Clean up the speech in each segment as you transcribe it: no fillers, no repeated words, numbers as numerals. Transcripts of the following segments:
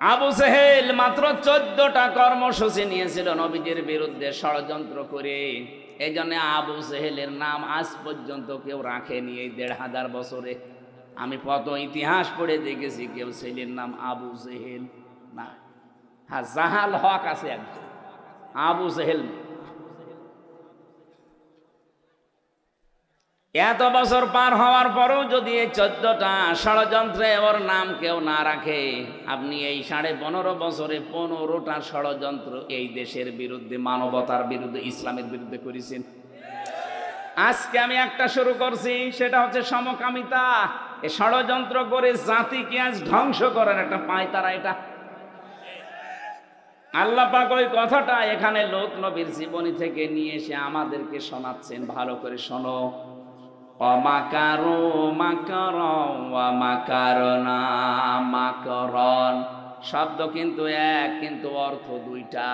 আবু জেহেল মাত্র 14টা কর্মসূচি নিয়েছিল নবীজির বিরুদ্ধে ষড়যন্ত্র করে। এই জন্য আবু জেহেলের নাম আজ পর্যন্ত কেউ রাখেনি। এই 1500 বছরে আমি কত ইতিহাস পড়ে দেখেছি, কেউ ছেলের নাম আবু জেহেল না। হ্যাঁ, জাহাল হক আছে একজন, আবু জেহেল নেই। এত বছর পার হওয়ার পরও যদি এই 14টা ষড়যন্ত্রে ওর নাম কেউ না রাখে, আপনি এই 15.5 বছরে 15টা ষড়যন্ত্র এই দেশের বিরুদ্ধে, মানবতার বিরুদ্ধে, ইসলামের বিরুদ্ধে করেছেন। আজকে আমি একটা শুরু করছি, সেটা হচ্ছে সমকামিতা। এই ষড়যন্ত্র করে জাতিকে আজ ধ্বংস করার একটা পায় তারা। এটা আল্লাহ পাক ওই কথাটা এখানে লূত নবীর জীবনী থেকে নিয়ে এসে আমাদেরকে শোনাচ্ছেন। ভালো করে শোনো। অমাকারো মাকারন ওয়া মাকারনা মাকারন, শব্দ কিন্তু এক, কিন্তু অর্থ দুইটা।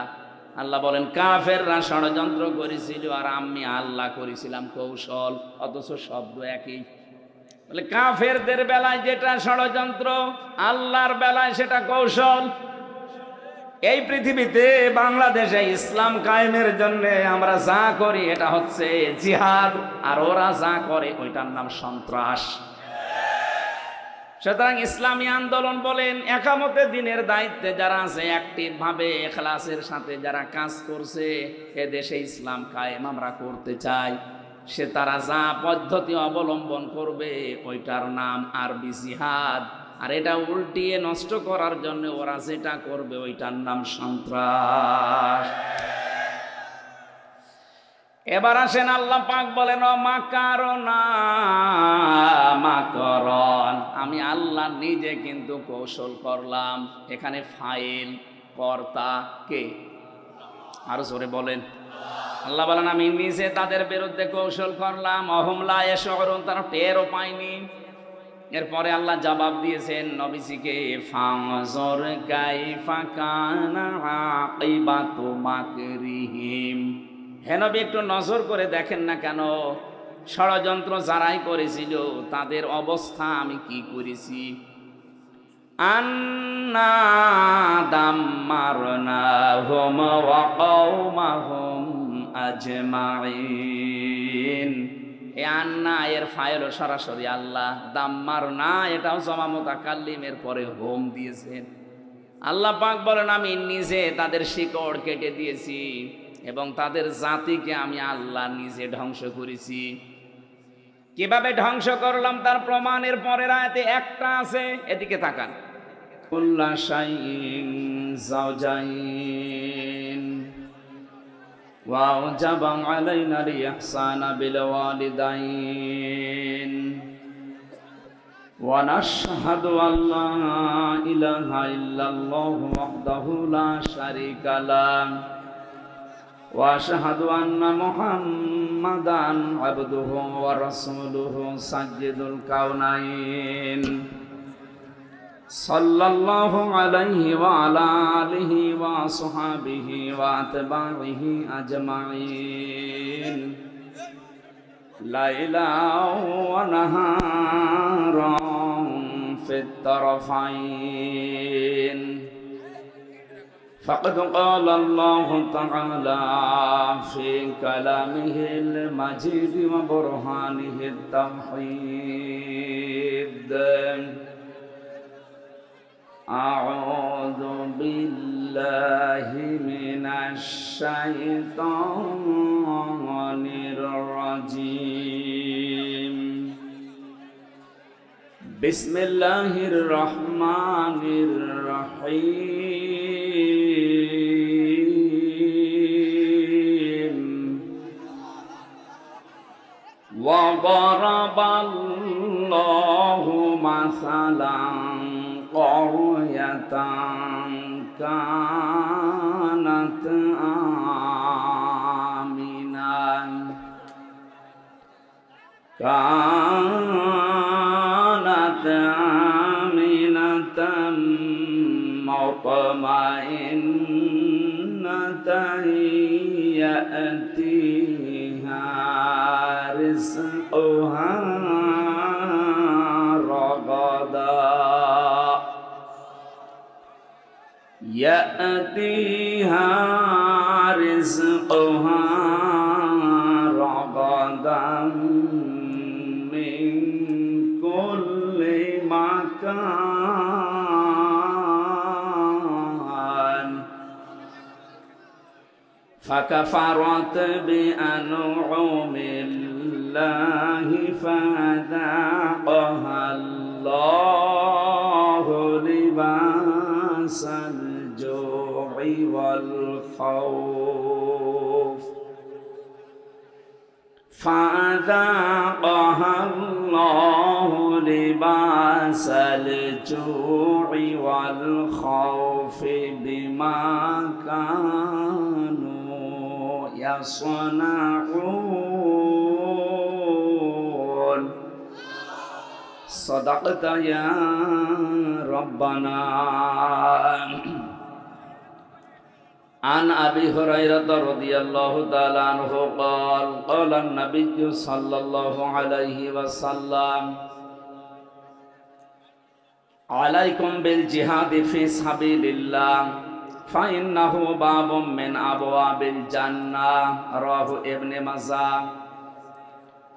আল্লাহ বলেন কাফেররা ষড়যন্ত্র করেছিল আর আমি আল্লাহ করেছিলাম কৌশল, অথচ শব্দ একই। বলে কাফেরদের বেলায় যেটা ষড়যন্ত্র, আল্লাহর বেলায় সেটা কৌশল। এই পৃথিবীতে বাংলাদেশে ইসলাম কায়েমের জন্য আমরা যা করি এটা হচ্ছে জিহাদ, আর ওরা যা করে ওইটার নাম সন্ত্রাস। সুতরাং ইসলামী আন্দোলন বলেন, একামতে দিনের দায়িত্বে যারা আছে, অ্যাক্টিভ ভাবে ইখলাসের সাথে যারা কাজ করছে, এ দেশে ইসলাম কায়েম আমরা করতে চাই, সে তারা যা পদ্ধতি অবলম্বন করবে ওইটার নাম আরবি জিহাদ। আর এটা উল্টিয়ে নষ্ট করার জন্য ওরা যেটা করবে ওইটার নাম সন্ত্রাস। এবার আসেন, আল্লাহ পাক বলেন মাকারনা মাকারন, আমি আল্লাহ নিজে কিন্তু কৌশল করলাম। এখানে ফাইল, কর্তা কে? আরো জোরে বলেন। আল্লাহ বলেন আমি নিজে তাদের বিরুদ্ধে কৌশল করলাম। অহুম লা ইয়াশউরুন, তারা টেরও পায়নি। এরপরে আল্লাহ জবাব দিয়েছেন নবীজিকে, ফানজুর কাইফা কানা আকিবাতু মাকরিহিম। হে নবী, একটু নজর করে দেখেন না কেন, ষড়যন্ত্র যারাই করেছিল তাদের অবস্থা আমি কি করেছি। আন্না দাম্মারনাহুম ওয়া কওমাহুম আজমাইন। এই আন্না এর ফাইল সরাসরি আল্লাহ, দাম্মার না এটাও জমা মুতাকাল্লিমের পরে হোম দিয়েছেন। আল্লাহ পাক বলেন আমি নিজে তাদের শিকড় কেটে দিয়েছি এবং তাদের জাতিকে আমি আল্লাহ নিজে ধ্বংস করেছি। কিভাবে ধ্বংস করলাম তার প্রমাণের পরের আয়াতে একটা আছে, এদিকে তাকান। কুল্লা শাইইন যাওজাইন وَأَوْجَبَ عَلَيْنَا الْإِحْسَانَ بِالْوَالِدَيْنِ وَنَشْهَدُ أَنْ لَا إِلَهَ إِلَّا اللَّهُ وَحْدَهُ لَا شَرِيكَ لَهُ وَأَشْهَدُ أَنَّ مُحَمَّدًا عَبْدُهُ وَرَسُولُهُ سَيِّدُ الْكَوْنَيْنِ সাল্লাল্লাহু আলাইহি ওয়া আলা আলিহি ওয়া আসহাবিহি ওয়া আতবাইহি আজমাইন লাইলাও ওয়া নাহারান ফিত তারফাইন ফাকাদ ক্বালা আল্লাহু তাআলা ফি কালামিহিল মাজিদ ওয়া বুরহানিহিত তাওহীদ। أعوذ بالله من الشيطان الرجيم بسم الله الرحمن الرحيم وضرب الله مثلا قرية كانت آمنة مطمئنة يأتيها رزقها رغدا يأتيها رزقها رغدا من كل مكان فكفرت بأنعم الله فذاقها الله لباس الجوع والخوف فذاقها الله لباس الجوع والخوف بما كانوا يصنعون صدقت يا ربنا. عن أبي هريرة رضي الله تعالى عنه قال قال النبي صلى الله عليه وسلم عليكم بالجهاد في سبيل الله فإنه باب من أبواب الجنة رواه ابن ماجه.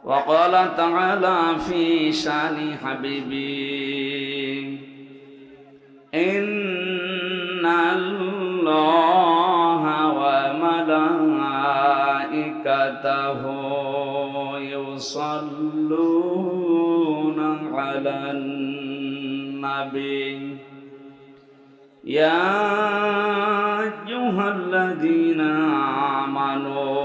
وقال تعالى في شان حبيبي إن الله وملائكته يصلون على النبي يا أيها الذين آمنوا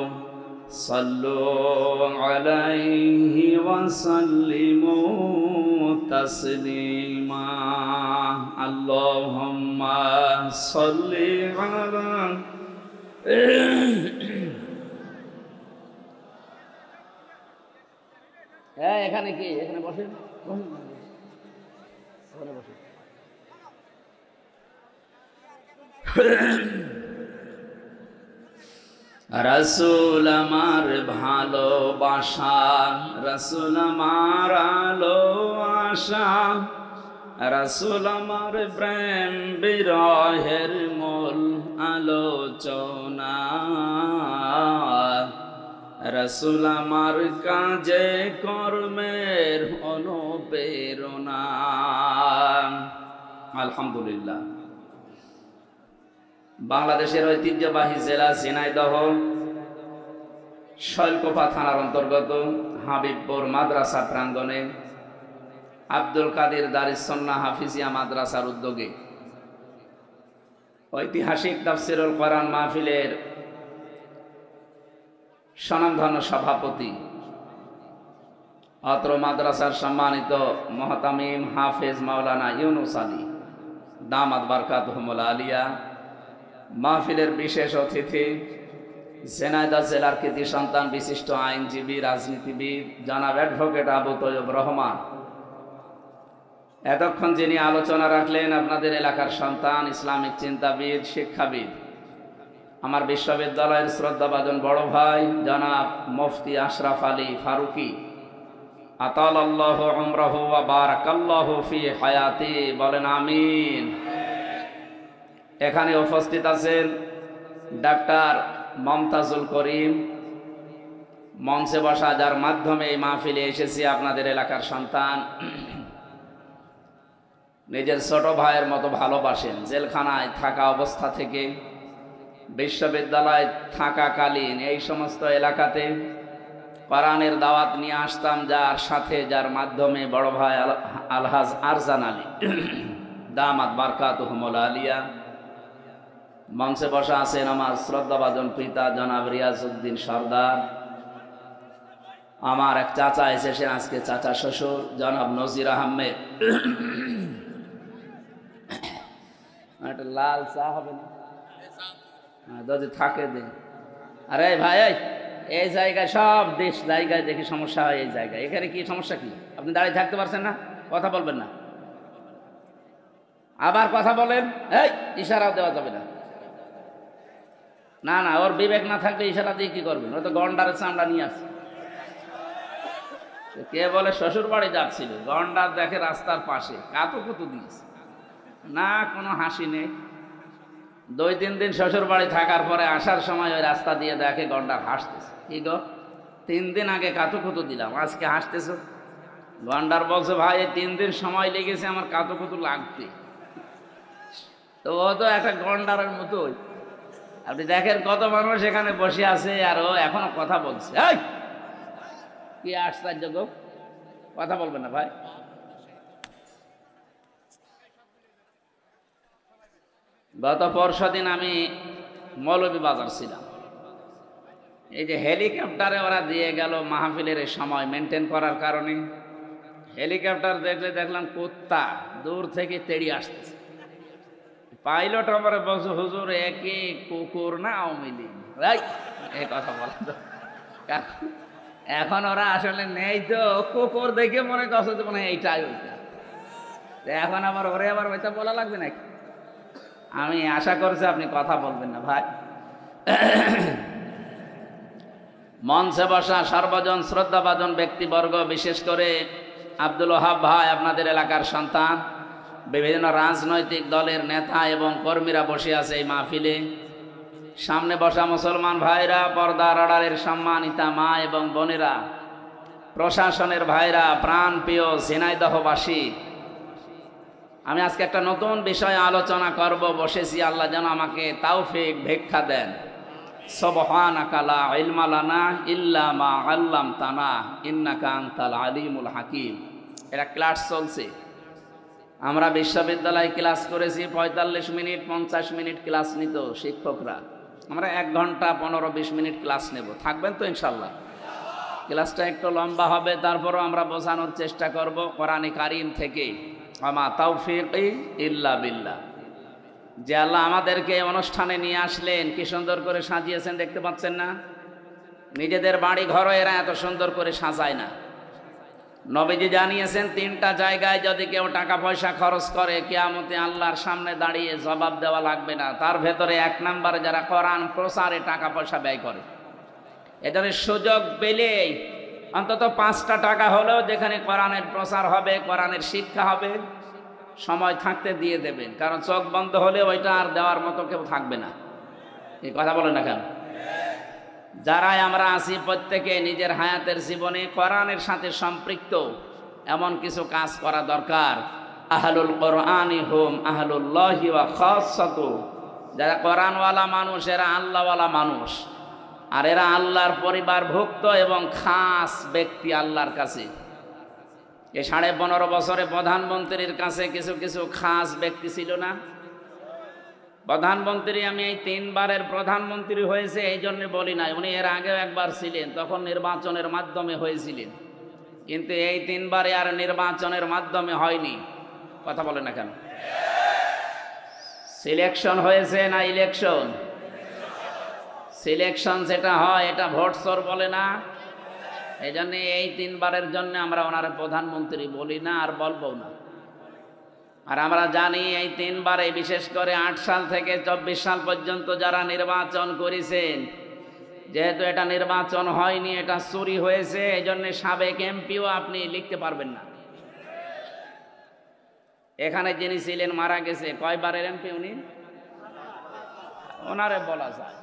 صلوا عليه وسلموا تسليما اللهم صل على এখানে কি এখানে বসেন রাসূল আমার ভালোবাসা রাসূল আমার আলো আশা রাসূল আমার প্রেম বিরহের মূল আলোচনা রাসূল আমার কাজে কর্মের অনুপ্রেরণা। আলহামদুলিল্লাহ। বাংলাদেশের ঐতিহ্যবাহী জেলা ঝিনাইদহ শৈলকুপা থানার অন্তর্গত হাবিবপুর মাদ্রাসা প্রাঙ্গণে আব্দুল কাদের দারিস সুন্নাহ হাফিজিয়া মাদ্রাসার উদ্যোগে ঐতিহাসিক তাফসীরুল কোরআন মাহফিলের স্বনামধন্য সভাপতি অত্র মাদ্রাসার সম্মানিত মুহতামিম হাফেজ মাওলানা ইউনুস আলী দামাত বারকাতুহুমুল আলিয়া, মাহফিলের বিশেষ অতিথি ঝিনাইদহ জেলার কৃতি সন্তান বিশিষ্ট আইনজীবী রাজনীতিবিদ জনাব অ্যাডভোকেট আবু তৈয়ব রহমান, এতক্ষণ যিনি আলোচনা রাখলেন আপনাদের এলাকার সন্তান ইসলামিক চিন্তাবিদ শিক্ষাবিদ আমার বিশ্ববিদ্যালয়ের শ্রদ্ধাভাজন বড় ভাই জনাব মুফতি আশরাফ আলী ফারুকি আতালাল্লাহু উমরাহু ওয়া বারাকাল্লাহু ফি হায়াতি, বলেন আমিন। এখানে উপস্থিত আছেন ডাক্তার মমতাজুল করিম, মঞ্চে বসা যার মাধ্যমে এই মাহফিলে এসেছি আপনাদের এলাকার সন্তান, নিজের ছোট ভাইয়ের মতো ভালোবাসেন। জেলখানায় থাকা অবস্থা থেকে বিশ্ববিদ্যালয় থাকাকালীন এই সমস্ত এলাকাতে কোরআনের দাওয়াত নিয়ে আসতাম, যার সাথে যার মাধ্যমে বড় ভাই আলহাজ আরজান আলী দামাত বারকাতুহুমুল আলিয়া, মঞ্চে বসা আছেন আমার শ্রদ্ধাভাজন পিতা জনাব রিয়াজউদ্দিন সরদার, আমার এক চাচা এসেছেন আজকে চাচা শ্বশুর জনাব নজির আহমেদ। একটা লাল চা হবে না যদি থাকে দে। আরে ভাই এই জায়গায় সব দেশ জায়গায় দেখি সমস্যা হয়, এই জায়গায় এখানে কি সমস্যা? কি আপনি দাঁড়িয়ে থাকতে পারছেন না? কথা বলবেন না, আবার কথা বলেন, এই ইশারাও দেওয়া যাবে না। না না, ওর বিবেক না থাকলে ইশারা দিয়ে কি করবেন? ও তো গন্ডারের চামড়া নিয়ে আসছে। কে বলে শ্বশুর বাড়ি যাচ্ছিল, গন্ডার দেখে রাস্তার পাশে কাতুকুতু দিয়েছে, না কোনো হাসি নেই। 2-3 দিন শ্বশুর বাড়ি থাকার পরে আসার সময় ওই রাস্তা দিয়ে দেখে গন্ডার হাসতেছে। কি গো, 3 দিন আগে কাতুকুতু দিলাম, আজকে হাসতেছো? গন্ডার বলছে, ভাই 3 দিন সময় লেগেছে আমার কাতুকুতু লাগতে। তো ও তো একটা গন্ডারের মতোই। আপনি দেখেন কত মানুষ এখানে বসে আছে আর ও এখনো কথা বলছে। এই কি আশ্চর্য গো, কথা বলবেন না ভাই? গত পরশুদিন আমি মৌলভীবাজার ছিলাম। এই যে হেলিকপ্টারে ওরা দিয়ে গেল মাহফিলের সময় মেনটেন করার কারণে, হেলিকপ্টার দেখলাম কুত্তা দূর থেকে তেড়ি আসতেছে। পাইলট আমার বলছে, হুজুর একই কুকুর না আওয়ামী লীগ, এই কথা বলা তো। এখন ওরা আসলে নেই তো, কুকুর দেখে মনে করছে তো মনে হয় এইটাই ওইটা। এখন আবার ওরে আবার ওইটা বলা লাগবে নাকি? আমি আশা করছি আপনি কথা বলবেন না ভাই। মঞ্চে বসা সর্বজন শ্রদ্ধাভাজন ব্যক্তিবর্গ, বিশেষ করে আব্দুল ওহাব ভাই, আপনাদের এলাকার সন্তান, বিভিন্ন রাজনৈতিক দলের নেতা এবং কর্মীরা বসে আছে এই মাহফিলে। সামনে বসা মুসলমান ভাইরা, পর্দার আড়ালের সম্মানিতা মা এবং বোনেরা, প্রশাসনের ভাইরা, প্রাণ প্রিয় ঝিনাইদহবাসী, আমি আজকে একটা নতুন বিষয়ে আলোচনা করব বসেছি। আল্লাহ যেন আমাকে তাওফিক ভিক্ষা দেন। সুবহানাকা লা ইলমা লানা ইল্লা মা আল্লামতানা ইন্নাকা আনতাল আলিমুল হাকিম। এটা ক্লাস চলছে। আমরা বিশ্ববিদ্যালয়ে ক্লাস করেছি 45 মিনিট 50 মিনিট ক্লাস নিত শিক্ষকরা। আমরা 1 ঘন্টা 15-20 মিনিট ক্লাস নেব। থাকবেন তো ইনশাল্লাহ? ক্লাসটা একটু লম্বা হবে, তারপরও আমরা বোঝানোর চেষ্টা করব কোরআনে কারিম থেকে। আমা তাওফিকি ইল্লা বিল্লাহ। যে আল্লাহ আমাদেরকে অনুষ্ঠানে নিয়ে আসলেন, কি সুন্দর করে সাজিয়েছেন দেখতে পাচ্ছেন না? নিজেদের বাড়ি ঘরও এরা এত সুন্দর করে সাজায় না। নবীজি জানিয়েছেন 3টা জায়গায় যদি কেউ টাকা পয়সা খরচ করে, কিয়ামতে আল্লাহর সামনে দাঁড়িয়ে জবাব দেওয়া লাগবে না। তার ভেতরে 1 নম্বরে যারা কোরআন প্রচারে টাকা পয়সা ব্যয় করে। এদের সুযোগ পেলেই অন্তত 5টা টাকা হলেও যেখানে কোরআনের প্রচার হবে, কোরআনের শিক্ষা হবে, সময় থাকতে দিয়ে দেবেন। কারণ চোখ বন্ধ হলে ওইটা আর দেওয়ার মতো কেউ থাকবে না। এই কথা বলেন না কেন? যারাই আমরা আছি প্রত্যেকে নিজের হায়াতের জীবনে কোরআনের সাথে সম্পৃক্ত এমন কিছু কাজ করা দরকার। আহলুল কোরআনি হুম আহলুল্লাহি ওয়া খাসসাতু। যারা কোরআনওয়ালা মানুষ এরা আল্লাহওয়ালা মানুষ, আর এরা আল্লাহর পরিবারভুক্ত এবং খাস ব্যক্তি আল্লাহর কাছে। এই 15.5 বছরে প্রধানমন্ত্রীর কাছে কিছু কিছু খাস ব্যক্তি ছিল না? প্রধানমন্ত্রী, আমি এই 3 বারের প্রধানমন্ত্রী হয়েছে এই জন্য বলি নাই, উনি এর আগেও একবার ছিলেন, তখন নির্বাচনের মাধ্যমে হয়েছিলেন। কিন্তু এই 3 বারে আর নির্বাচনের মাধ্যমে হয়নি। কথা বলে না কেন? সিলেকশন হয়েছে না ইলেকশন? সিলেকশন যেটা হয় এটা ভোট চোর বলে না? এই জন্য এই 3 বারের জন্য আমরা ওনার প্রধানমন্ত্রী বলি না, আর বলবো না। আর আমরা জানি এই 3 বারে, বিশেষ করে 8 সাল থেকে 24 সাল পর্যন্ত যারা নির্বাচন করেছেন, যেহেতু এটা নির্বাচন হয়নি, এটা চুরি হয়েছে, এই জন্য সাবেক এমপিও আপনি লিখতে পারবেন না। এখানে যিনি ছিলেন মারা গেছে, কয়বারের এমপি উনি? ওনারে বলা যায়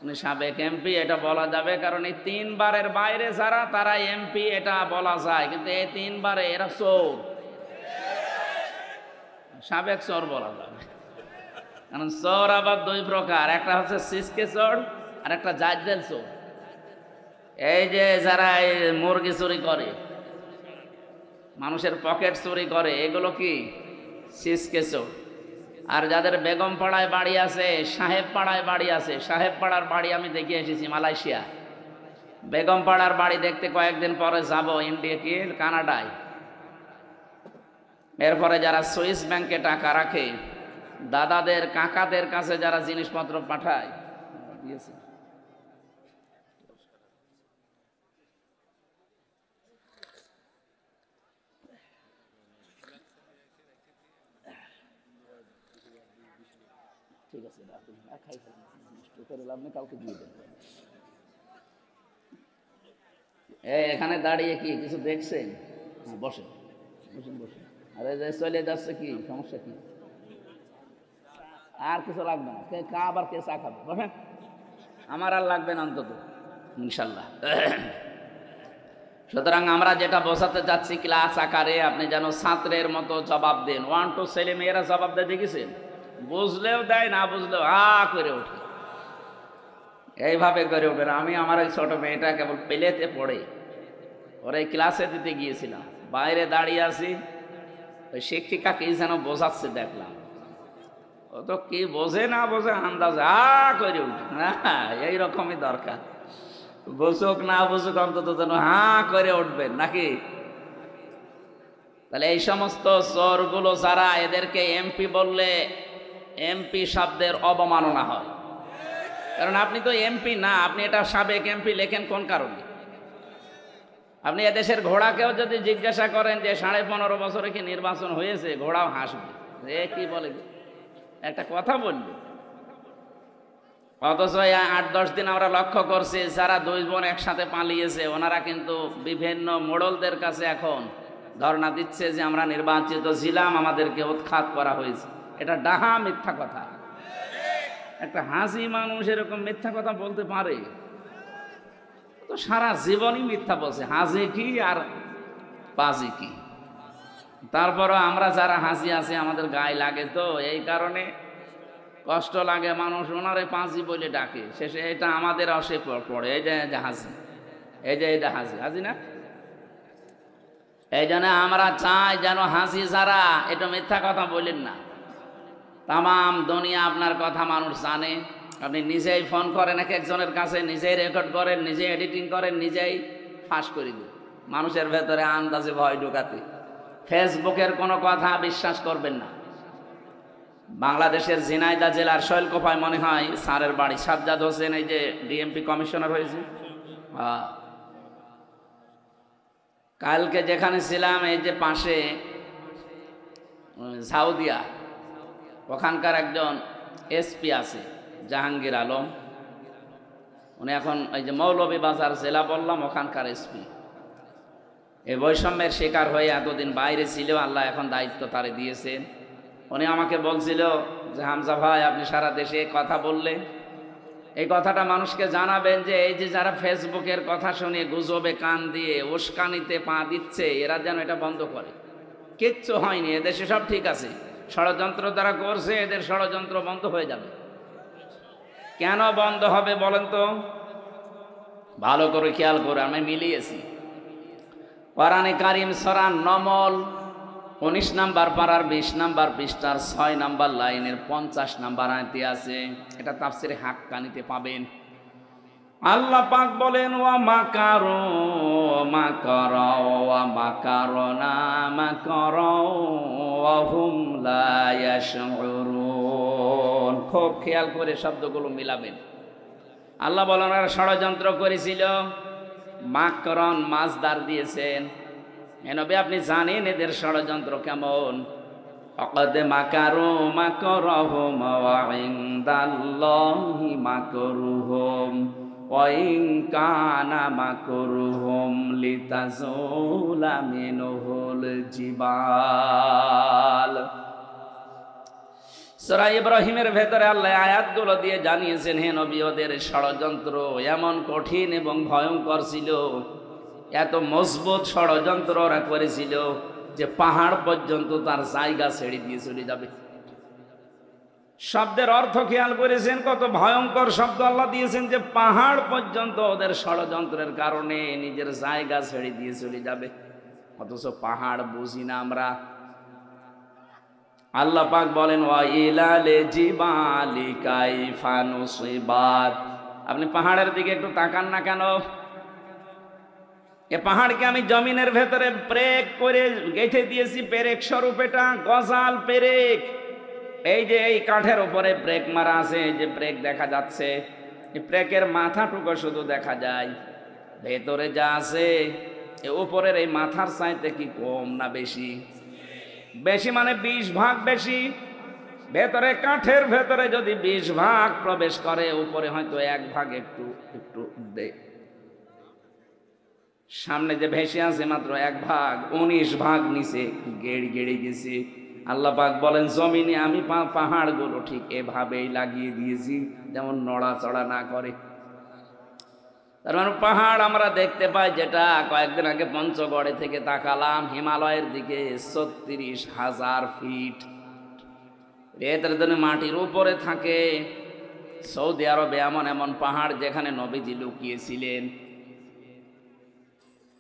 উনি সাবেক এমপি, এটা বলা যাবে। কারণ এই 3 বারের বাইরে যারা, তারা এমপি, এটা বলা যায়। কিন্তু এই 3 বারে এরা চোর, সাবেক চোর বলা যাবে। কারণ চোর আবার 2 প্রকার, একটা হচ্ছে সিসকে চোর আর একটা জাজরেল চোর। এই যে যারা মুরগি চুরি করে, মানুষের পকেট চুরি করে, এগুলো কি সিসকে চোর। আর যাদের বেগম পাড়ায় বাড়ি আছে, সাহেব পাড়ায় বাড়ি আছে, সাহেব পাড়ার বাড়ি আমি দেখে এসেছি মালয়েশিয়া। বেগম পাড়ার বাড়ি দেখতে কয়েকদিন পরে যাব ইন্ডিয়া কি কানাডায়। এরপরে যারা সুইস ব্যাংকে টাকা রাখে, দাদাদের কাকাদের কাছে যারা জিনিসপত্র পাঠায়, দিয়েছে। ঠিক আছে, খাই কাউকে দিয়ে দেন। এখানে দাঁড়িয়ে কি কিছু দেখছেন? বসে বসে বসে। আরে যে চলে যাচ্ছে কি সমস্যা কি? আর কিছু লাগবে না, কে আবার কে চা খাবে বলেন? আমার আর লাগবে না অন্তত, ইনশাল্লাহ। সুতরাং আমরা যেটা বোঝাতে যাচ্ছি, ক্লাস আকারে আপনি যেন ছাত্রের মতো জবাব দেন। 1 2 ছেলে মেয়েরা জবাব দেয় দেখেছেন, বুঝলেও দেয়, না বুঝলেও করে ওঠে, এইভাবে করে ওঠে। আমি আমার ওই ছোট মেয়েটা কেবল প্লেতে পড়ে ওরা ক্লাসে দিতে গিয়েছিলাম, বাইরে দাঁড়িয়ে আছি, ওই শিক্ষিকা কি যেন বোঝাচ্ছে দেখলাম, ও তো কি বোঝে না বোঝে আন্দাজ করে উঠে। হ্যাঁ, এইরকমই দরকার, বুঝুক না বুঝুক অন্তত যেন করে উঠবেন নাকি। তাহলে এই সমস্ত চোরগুলো যারা, এদেরকে এমপি বললে এমপি শব্দের অবমাননা হয়, কারণ আপনি তো এমপি না, আপনি এটা সাবেক এমপি লেখেন কোন কারণে? আপনি এদেশের ঘোড়াকেও যদি জিজ্ঞাসা করেন যে 15.5 বছরে কি নির্বাচন হয়েছে, ঘোড়াও হাসবে, এ কি বলে একটা কথা বলবে। অথচ 8-10 দিন আমরা লক্ষ্য করছি যারা 2 বোন একসাথে পালিয়েছে, ওনারা কিন্তু বিভিন্ন মোড়লদের কাছে এখন ধর্ণা দিচ্ছে যে আমরা নির্বাচিত ছিলাম, আমাদেরকে উৎখাত করা হয়েছে। এটা ডাহা মিথ্যা কথা। একটা হাসি মানুষ এরকম মিথ্যা কথা বলতে পারে? তো সারা জীবনই মিথ্যা বলছে, হাসি কি আর বাজি কি। তারপরও আমরা যারা হাসি আছি আমাদের গায়ে লাগে, তো এই কারণে কষ্ট লাগে। মানুষ ওনারে পাঁচি বলে ডাকে, শেষে এটা আমাদের অসে পড়ে, এই যে হাসি, এই যে এটা হাসি, হাসি না। এই জন্য আমরা চাই যেন হাসি যারা, এটা মিথ্যা কথা বলেন না। তামাম দুনিয়া আপনার কথা মানুষ জানে। আপনি নিজেই ফোন করেন এক একজনের কাছে, নিজেই রেকর্ড করেন, নিজেই এডিটিং করেন, নিজেই ফাঁস করে দেন, মানুষের ভেতরে আন্দাজে ভয় ঢোকাতে। ফেসবুকের কোনো কথা বিশ্বাস করবেন না। বাংলাদেশের ঝিনাইদহ জেলার শৈলকুপায় মনে হয় স্যারের বাড়ি, সাজ্জাদ হোসেন, এই যে ডিএমপি কমিশনার হয়েছে। কালকে যেখানে ছিলাম, এই যে পাশে সাউদিয়া, ওখানকার একজন এসপি আছে জাহাঙ্গীর আলম, উনি এখন এই যে মৌলভীবাজার জেলা বললাম, ওখানকার এসপি। এই বৈষম্যের শিকার হয়ে এতদিন বাইরে ছিল, আল্লাহ এখন দায়িত্ব তারে দিয়েছেন। উনি আমাকে বলছিল যে হামজা ভাই, আপনি সারা দেশে কথা বললে এই কথাটা মানুষকে জানাবেন যে এই যে যারা ফেসবুকের কথা শুনে গুজবে কান দিয়ে উস্কানিতে পা দিচ্ছে, এরা যেন এটা বন্ধ করে। কিচ্ছু হয়নি, এদেশে সব ঠিক আছে। ষড়যন্ত্র দ্বারা করছে, এদের ষড়যন্ত্র বন্ধ হয়ে যাবে। কেন বন্ধ হবে বলেন তো? ভালো করে খেয়াল করে আমি মিলিয়েছি। কোরআনে কারিম সূরা নমল 19 নম্বর পারার 20 নম্বর পৃষ্ঠার 6 নম্বর লাইনের 50 নম্বর আয়াতে আছে। এটা তাফসিরে হাক্কানিতে পাবেন। আল্লাহ পাক বলেন, ওয়া মাকারু মাকারা ওয়া মাকারনা মাকারা ওয়া হুম লা ইয়াশউরুন। খুব খেয়াল করে শব্দগুলো মিলাবেন। আল্লাহ বলেন, ওরা ষড়যন্ত্র করেছিল। মাকরন মাজদার দিয়েছেন। নবী আপনি জানেন এদের ষড়যন্ত্র কেমন। ফাকাদ মাকারু মাকরাহুম ওয়া ইনদাল্লাহি মাকরুহুম ওয়া ইন কানা মাকরুহুম লিতাজুলা মিনহুল জিবাল। সূরা ইব্রাহিমের ভেতরে আল্লাহ আয়াতগুলো দিয়ে জানিয়েছেন, হে নবী, ওদের ষড়যন্ত্র এমন কঠিন এবং ভয়ঙ্কর ছিল, এত মজবুত ষড়যন্ত্র ওরা করেছিল যে পাহাড় পর্যন্ত তার জায়গা ছেড়ে দিয়ে চলে যাবে। শব্দের অর্থ খেয়াল করেছেন, কত ভয়ঙ্কর শব্দ আল্লাহ দিয়েছেন, যে পাহাড় পর্যন্ত ওদের ষড়যন্ত্রের কারণে নিজের জায়গা ছেড়ে দিয়ে চলে যাবে। অথচ পাহাড় বুঝি না আমরা। আল্লাহ পাক বলেন, ওয়া ইলালে জিবালি কাইফা নুসিবাত। আপনি পাহাড়ের দিকে একটু তাকান না কেন? এ পাহাড়কে আমি জমিনের ভেতরে ব্রেক করে গেঁথে দিয়েছি, পেরেক স্বরূপ। এটা গজাল পেরেক। এই যে এই কাঠের উপরে ব্রেক মারা আছে, এই যে ব্রেক দেখা যাচ্ছে, এই ব্রেকের মাথাটুকু শুধু দেখা যায়, ভেতরে যা আছে উপরের এই মাথার চাইতে কি কম না বেশি? বেশি মানে 20 ভাগ বেশি। ভেতরে কাঠের ভেতরে যদি 20 ভাগ প্রবেশ করে, উপরে হয়তো 1 ভাগ একটু একটু সামনে যে ভেসে আছে মাত্র 1 ভাগ, 19 ভাগ নিচে গেড়ে গেছে। আল্লাহ পাক বলেন জমিনে আমি পাহাড়গুলো ঠিক এভাবেই লাগিয়ে দিয়েছি যেমন নড়াচড়া না করে। তার মানে পাহাড় আমরা দেখতে পাই, যেটা কয়েকদিন আগে পঞ্চগড়ে থেকে তাকালাম হিমালয়ের দিকে ৩৬,০০০ ফিট এটার জন্য মাটির উপরে থাকে। সৌদি আরবে এমন এমন পাহাড় যেখানে নবীজি লুকিয়েছিলেন,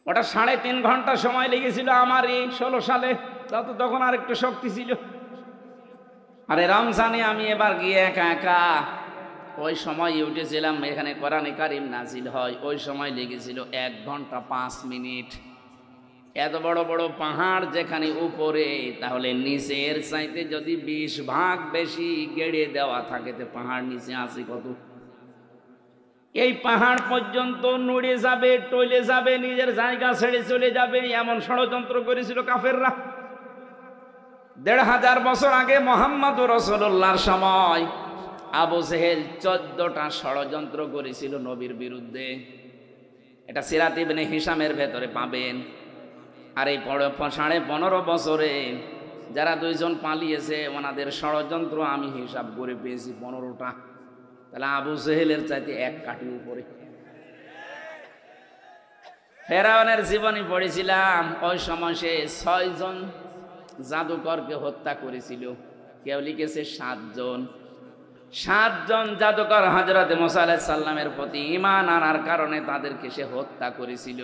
ওটা ৩.৫ ঘন্টা সময় লেগেছিল আমারই ১৬ সালে, তখন আর একটু শক্তি ছিল। আরে রমজানে আমি এবার গিয়ে একা একা, ওই সময় উঠেছিলাম, এখানে কোরআনে কারিম নাজিল হয়, ওই সময় লেগেছিল ১ ঘন্টা ৫ মিনিট। এত বড় বড় পাহাড় যেখানে উপরে, তাহলে নিচের চাইতে যদি ২০ ভাগ বেশি গেড়ে দেওয়া থাকে, তো পাহাড় নিচে আছে কত? এই পাহাড় পর্যন্ত নড়ে যাবে, টলে যাবে, নিজের জায়গা ছেড়ে চলে যাবে, এমন ষড়যন্ত্র করেছিল কাফেররা। ১৫০০ বছর আগে মুহাম্মদুর রাসূলুল্লাহর সময় আবু জেহেল ১৪টা ষড়যন্ত্র করেছিল নবীর বিরুদ্ধে। এটা সিরাত ইবনে হিশামের ভেতরে পাবেন। আর এই ১৫.৫ বছরে যারা ২ জন পালিয়েছে, ওনাদের ষড়যন্ত্র আমি হিসাব করে পেয়েছি ১৫টা। তাহলে আবু জেহেলের চাইতে ১ কাঠি উপরে। ফেরাউনের জীবনী পড়েছিলাম, ওই সময় সে ৬ জন জাদুকরকে হত্যা করেছিল। কেউ লিখেছে ৭ জন। ৭ জন জাদুকর হযরত মুসা আলাইহিস সালামের প্রতি ঈমান আনার কারণে তাদেরকে সে হত্যা করেছিল।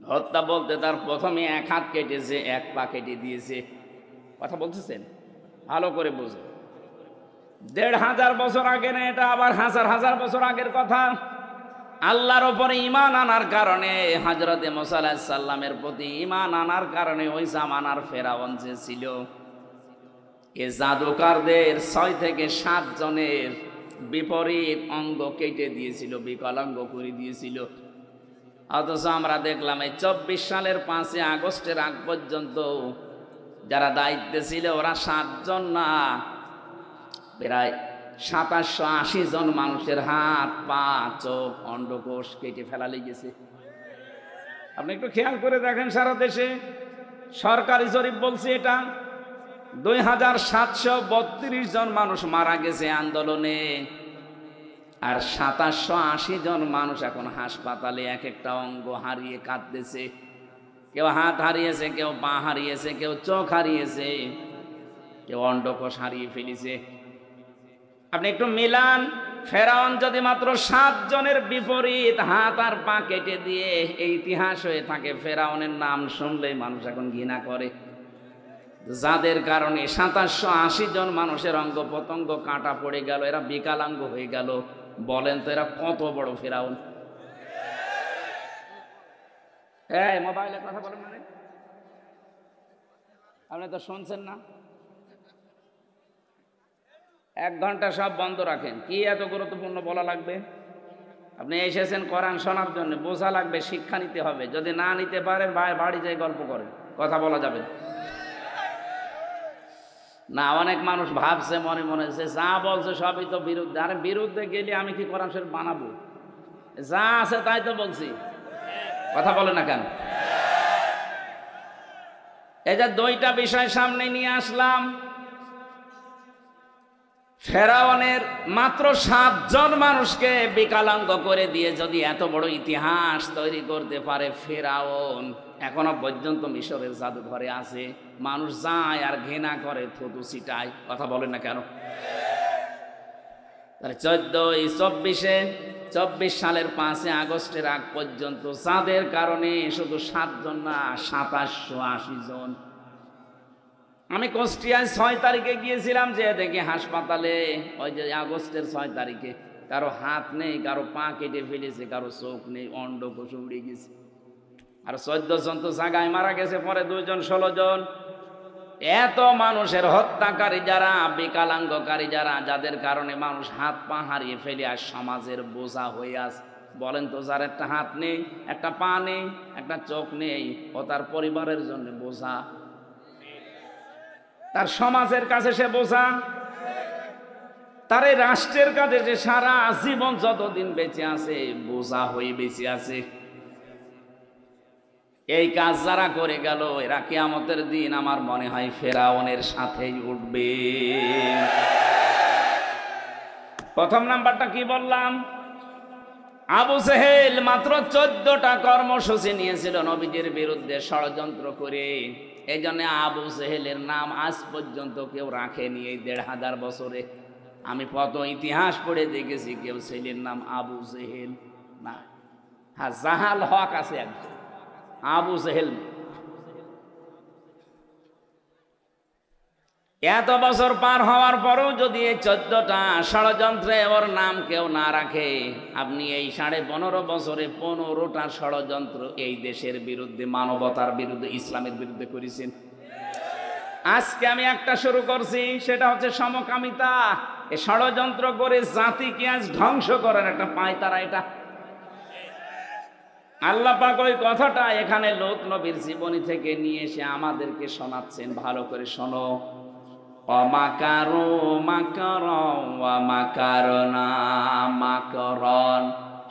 হত্যা বলতে তার প্রথমে ১ হাত কেটেছে, ১ পা কেটে দিয়েছে। কথা বলতেছেন ভালো করে বুঝুন। ১৫০০ বছর আগে না, এটা আবার হাজার হাজার বছর আগের কথা। আল্লাহর উপরে ঈমান আনার কারণে, হযরত মুসা আলাইহিস সালামের প্রতি ঈমান আনার কারণে ওই জামানার ফেরাউন যে ছিল, এ জাদুকরদের ৬ থেকে ৭ জনের বিপরীত অঙ্গ কেটে দিয়েছিল, বিকলাঙ্গ করে দিয়েছিল। অথচ আমরা দেখলাম এই ২৪ সালের ৫ই আগস্টের আগ পর্যন্ত যারা দায়িত্বে ছিল ওরা ৭ জন না, প্রায় ২৭৮০ জন মানুষের হাত, পা, চোখ, অন্ডকোষ কেটে ফেলা লেগেছে। আপনি একটু খেয়াল করে দেখেন, সারা দেশে সরকারি জরিপ বলছে এটা ২৭৩২ জন মানুষ মারা গেছে আন্দোলনে, আর ২৭৮০ জন মানুষ এখন হাসপাতালে এক একটা অঙ্গ হারিয়ে কাঁদতেছে। কেউ হাত হারিয়েছে, কেউ পা হারিয়েছে, কেউ চোখ হারিয়েছে, কেউ অন্ডকোষ হারিয়ে ফেলেছে। আপনি একটু মিলান, ফেরাউন যদি মাত্র ৭ জনের বিপরীত হাত আর পা কেটে দিয়ে এই ইতিহাস হয়ে থাকে, ফেরাউনের নাম শুনলেই মানুষ এখন ঘৃণা করে। যাদের কারণে ২৭৮০ জন মানুষের অঙ্গ প্রত্যঙ্গ কাটা পড়ে গেল, এরা বিকলাঙ্গ হয়ে গেল, বলেন তো এরা কত বড় ফেরাউন? এই মোবাইলে কথা বলেন মানে আপনি তো শুনছেন না। ১ ঘন্টা সব বন্ধ রাখেন। কি এত গুরুত্বপূর্ণ বলা লাগবে? আপনি এসেছেন কোরআন শোনার জন্য, বোঝা লাগবে, শিক্ষা নিতে হবে। যদি না নিতে পারেন বাড়ি যাই গল্প করেন, কথা বলা যাবে না। অনেক মানুষ ভাবছে মনে মনে যে যা বলছে সবই তো বিরুদ্ধে। আরে বিরুদ্ধে গেলে আমি কি কোরআন শরীফ বানাবো? যা আছে তাই তো বলছি, কথা বলে না কেন? এই যে ২টা বিষয় সামনে নিয়ে আসলাম, ফেরাউনের মাত্র ৭ জন মানুষকে বিকলাঙ্গ করে দিয়ে যদি এত বড় ইতিহাস তৈরি করতে পারে ফেরাউন, এখনো পর্যন্ত মিশরের জাদুঘরে আছে, মানুষ যায় আর ঘৃণা করে, থুতু ছিটায়, কথা বলেন না কেন? ২৪ সালের ৫ই আগস্টের আগ পর্যন্ত যাদের কারণে শুধু ৭ জন না, ২৭৮০ জন। আমি কুষ্টিয়ায় ৬ তারিখে গিয়েছিলাম, যে দেখি হাসপাতালে ওই যে আগস্টের ৬ তারিখে কারো হাত নেই, কারো পা কেটে ফেলেছে, কারো চোখ নেই, অন্ডকোষ উড়ে গেছে। আর ১৪ জন তো জায়গায় মারা গেছে, পরে ২ জন ১৬ জন। এত মানুষের হত্যাকারী যারা, বিকলাঙ্গকারী যারা, যাদের কারণে মানুষ হাত পা হারিয়ে ফেলে আর সমাজের বোঝা হয়ে আছে। বলেন তো, যার একটা হাত নেই, একটা পা নেই, একটা চোখ নেই, ও তার পরিবারের জন্য বোঝা, তার সমাজের কাছে সে বোঝা, তার এই রাষ্ট্রের কাছে যে সারা জীবন যতদিন বেঁচে আছে বোঝা হয়ে বেঁচে আছে। এই কাজ যারা করে গেল এরা কিয়ামতের দিন আমার মনে হয় ফেরাউনের সাথেই উঠবে। প্রথম নাম্বারটা কি বললাম? আবু জেহেল মাত্র 14টা কর্মসূচি নিয়েছিল নবীজির বিরুদ্ধে ষড়যন্ত্র করে। এই জন্য আবু জেহেলের নাম আজ পর্যন্ত কেউ রাখেনি। এই 1500 বছরে আমি কত ইতিহাস পড়ে দেখেছি কেউ ছেলের নাম আবু জেহেল না। হ্যাঁ, জাহাল হক আছে একজন, আবু জেহেল। এত বছর পার হওয়ার পরেও যদি এই 14টা ষড়যন্ত্রে ওর নাম কেউ না রাখে, আপনি এই 15.5 বছরে 15টা ষড়যন্ত্র এই দেশের বিরুদ্ধে, মানবতার বিরুদ্ধে, ইসলামের বিরুদ্ধে করেছেন। আজকে আমি একটা শুরু করছি, সেটা হচ্ছে সমকামিতা। এই ষড়যন্ত্র করে জাতিকে আজ ধ্বংস করার একটা পায়তারা এটা। আল্লাহ পাক ওই কথাটা এখানে লূত নবীর জীবনী থেকে নিয়ে এসে আমাদেরকে শোনাচ্ছেন। ভালো করে শোনো। অমাকারো মাকারন ওয়া মাকারনা। মাকরন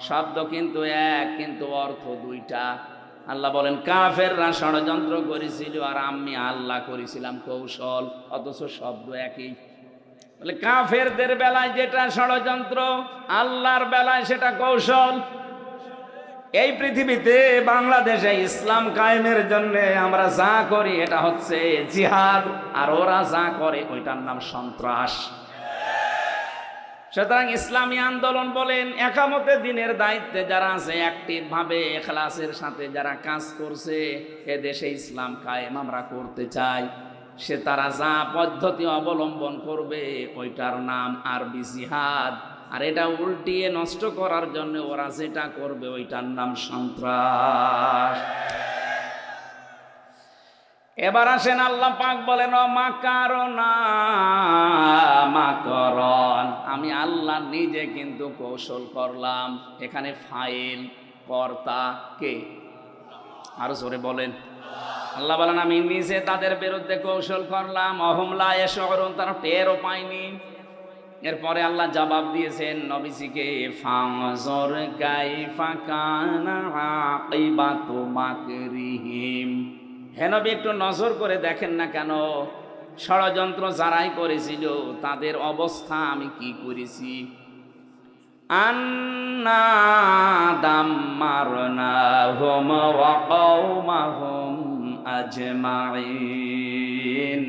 শব্দ কিন্তু এক, কিন্তু অর্থ দুইটা। আল্লাহ বলেন কাফেররা ষড়যন্ত্র করেছিল আর আমি আল্লাহ করেছিলাম কৌশল, অথচ শব্দ একই। বলে কাফেরদের বেলায় যেটা ষড়যন্ত্র, আল্লাহর বেলায় সেটা কৌশল। এই পৃথিবীতে বাংলাদেশে ইসলাম কায়েমের জন্য আমরা যা করি এটা হচ্ছে জিহাদ, আর ওরা যা করে ওইটার নাম সন্ত্রাস। সুতরাং ইসলামী আন্দোলন বলেন, একামতে দিনের দায়িত্বে যারা আছে, অ্যাক্টিভ ভাবে ইখলাসের সাথে যারা কাজ করছে, এ দেশে ইসলাম কায়েম আমরা করতে চাই, সে তারা যা পদ্ধতি অবলম্বন করবে ওইটার নাম আরবি জিহাদ। আর এটা উল্টিয়ে নষ্ট করার জন্য ওরা যেটা করবে ওইটার নাম সন্ত্রাস। এবার আসেন, আল্লাহ পাক বলেন মাকারনা মাকরন। আমি আল্লাহ নিজে কিন্তু কৌশল করলাম। এখানে ফাইল, কর্তা কে? আরো জোরে বলেন। আল্লাহ বলেন আমি নিজে তাদের বিরুদ্ধে কৌশল করলাম। অহুম লা ইয়াশউরুন, তারা টেরও পায়নি। এরপরে আল্লাহ জবাব দিয়েছেন নবীজিকে, ফানজুর কাইফা কানা আকিবাতু মাকরিহিম। হে নবী, একটু নজর করে দেখেন না কেন ষড়যন্ত্র যারাই করেছিল তাদের অবস্থা আমি কি করেছি। আন্না দাম্মারনাহুম ওয়া কওমাহুম আজমাইন।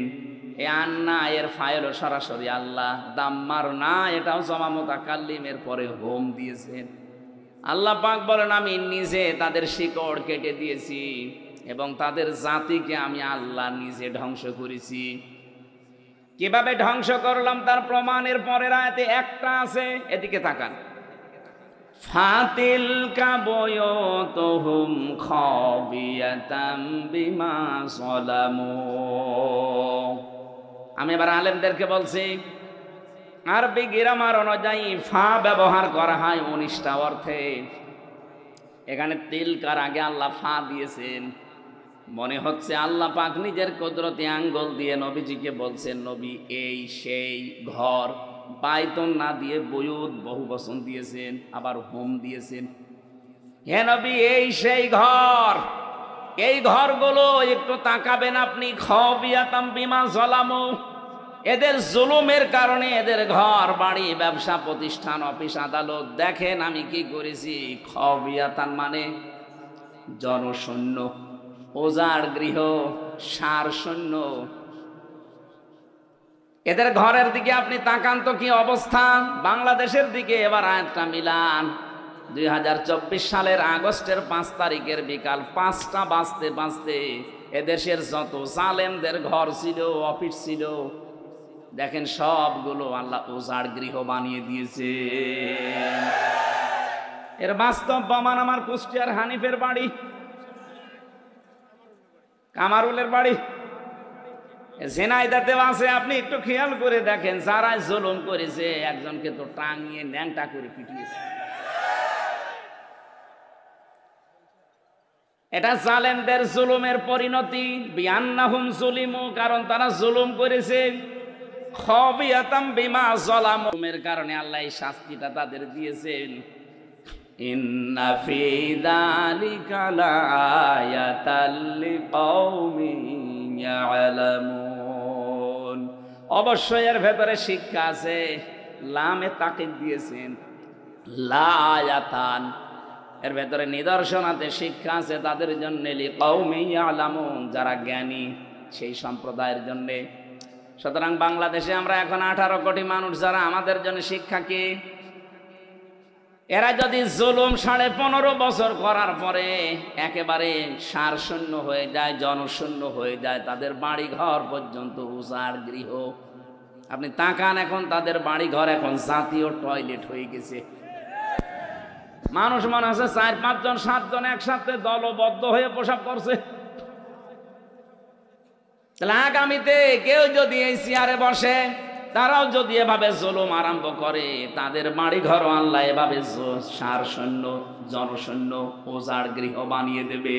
এই আন্না এর ফাইল সরাসরি আল্লাহ, দাম্মারনা এটাও জমা মুতাকাল্লিমের পরে হোম দিয়েছেন। আল্লাহ পাক বলেন আমি নিজে তাদের শিকড় কেটে দিয়েছি এবং তাদের জাতিকে আমি আল্লাহ নিজে ধ্বংস করেছি। কিভাবে ধ্বংস করলাম তার প্রমাণের পরের আয়াতে একটা আছে, এদিকে তাকান। ফাতিলকা বুয়ুতুহুম খাবিয়াতাম বিমা যালামু। আমি এবার আলেমদেরকে বলছি, আরবি গ্রামার অনুযায়ী ফা ব্যবহার করা হয় 19টা অর্থে। এখানে তিলকার আগে আল্লাহ ফা দিয়েছেন। মনে হচ্ছে আল্লাহ পাক নিজের কুদরতি আঙ্গুল দিয়ে নবীজিকে বলছেন, নবী এই সেই ঘর। বাইতুন না দিয়ে বুয়ুত বহু বচন দিয়েছেন, আবার হোম দিয়েছেন। হে নবী এই সেই ঘর। এই ঘরগুলো একটু তাকাবেন আপনি, খাবিয়াতাম বিমা যালামু। এদের জুলুমের কারণে এদের ঘর বাড়ি, ব্যবসা প্রতিষ্ঠান, অফিস আদালত, দেখেন আমি কি করেছি। খাবিয়াতান মানে জনশূন্য, ওজার গৃহ, সার শূন্য। এদের ঘরের দিকে আপনি তাকান তো কি অবস্থা। বাংলাদেশের দিকে এবার আয়াতটা মিলান। 2024 সালের আগস্টের 5 তারিখের বিকাল 5টা বাজতে বাজতে এদেশের যত জালেমদের ঘর ছিল, অফিস ছিল, দেখেন সবগুলো আল্লাহ ওজার গৃহ বানিয়ে দিয়েছে। এর বাস্তব প্রমাণ আমার কুষ্টিয়ার হানিফের বাড়ি, কামারুলের বাড়ি, ঝিনাইদহেও আছে। আপনি একটু খেয়াল করে দেখেন, যারা জুলুম করেছে একজনকে তো টাঙিয়ে ন্যাংটা করে পিটিয়েছে। এটা জালেমদের জুলুমের পরিণতি। বিআন্নাহুম যুলিমু, কারণ তারা জুলুম করেছে। খাবিয়াতাম বিমা যালামু, এর কারণে আল্লাহ এই শাস্তিটা তাদের দিয়েছেন। ইন্না ফি যালিকা লাআয়াতাল লিকাওমিন ইয়ালামুন। অবশ্যই এর ভেতরে শিক্ষা আছে। লামে তাকিদ দিয়েছেন, লাআয়াতান, এর ভেতরে নিদর্শন আছে, শিক্ষা আছে তাদের জন্য, লিকাওমিন ইয়ালামুন, যারা জ্ঞানী সেই সম্প্রদায়ের জন্য। সুতরাং বাংলাদেশে আমরা এখন 18 কোটি মানুষ, যারা আমাদের জন্য শিক্ষা কি? এরা যদি জুলুম 15.5 বছর করার পরে একেবারে সারশূন্য হয়ে যায়, জনশূন্য হয়ে যায়, তাদের বাড়ি ঘর পর্যন্ত উজাড় গৃহ। আপনি তাকান, এখন তাদের বাড়ি ঘর এখন জাতীয় টয়লেট হয়ে গেছে। মানুষ মনে আছে 4-5 জন 7 জন একসাথে দলবদ্ধ হয়ে প্রসাব করছে। তাহলে আগামীতে কেউ যদি এই চেয়ারে বসে, তারাও যদি এভাবে জুলুম আরম্ভ করে, তাদের বাড়ি ঘর আল্লাহ এভাবে সারশূন্য, জনশূন্য, উজাড় গৃহ বানিয়ে দেবে।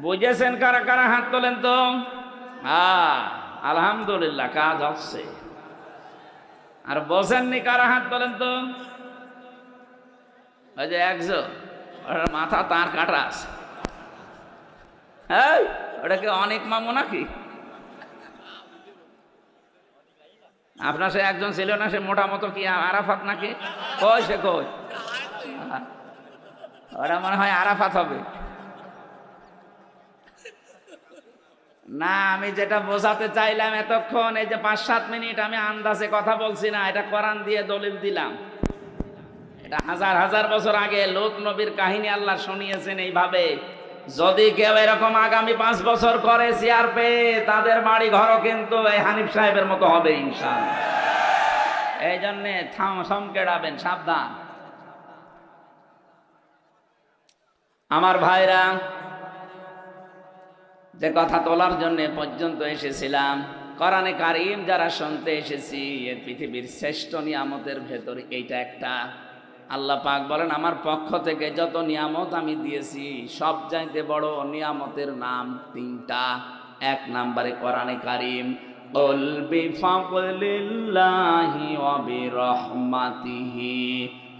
বুঝেছেন কারা কারা? হাত তোলেন তো। আলহামদুলিল্লাহ, কাজ হচ্ছে। আর বোঝেননি কারা? হাত তোলেন তো। ওই যে একজন, মাথা তার কাটা আছে। হ্যাঁ, ওটা কি অনেক মামু নাকি? আপনার সে একজন ছিল না, সে মোটা মতো কি আরাফাত নাকি? কই সে কই? ওরা মনে হয় আরাফাত হবে না। আমি যেটা বোঝাতে চাইলাম এতক্ষণ, এই যে 5-7 মিনিট আমি আন্দাজে কথা বলছি না, এটা কোরআন দিয়ে দলিল দিলাম। এটা হাজার হাজার বছর আগে লূত নবীর কাহিনী আল্লাহ শুনিয়েছেন এইভাবে। যদি কেউ এরকম আগামী 5 বছর করে চেয়ার পেয়ে, তাদের বাড়ি ঘরও কিন্তু এই হানিফ সাহেবের মতো হবে ইনশাআল্লাহ। এই জন্যে থমকেড়াবেন, সাবধান। আমার ভাইরা, যে কথা তোলার জন্য পর্যন্ত এসেছিলাম, কোরআনে কারীম যারা শুনতে এসেছি, এই পৃথিবীর শ্রেষ্ঠ নিয়ামতের ভেতরে এইটা একটা। আল্লাহ পাক বলেন, আমার পক্ষ থেকে যত নিয়ামত আমি দিয়েছি, সব চাইতে বড় নিয়ামতের নাম 3টা। 1 নম্বরে কোরআনে কারীম, কুল বিফাদলিল্লাহি ওয়া বিরহমাতিহি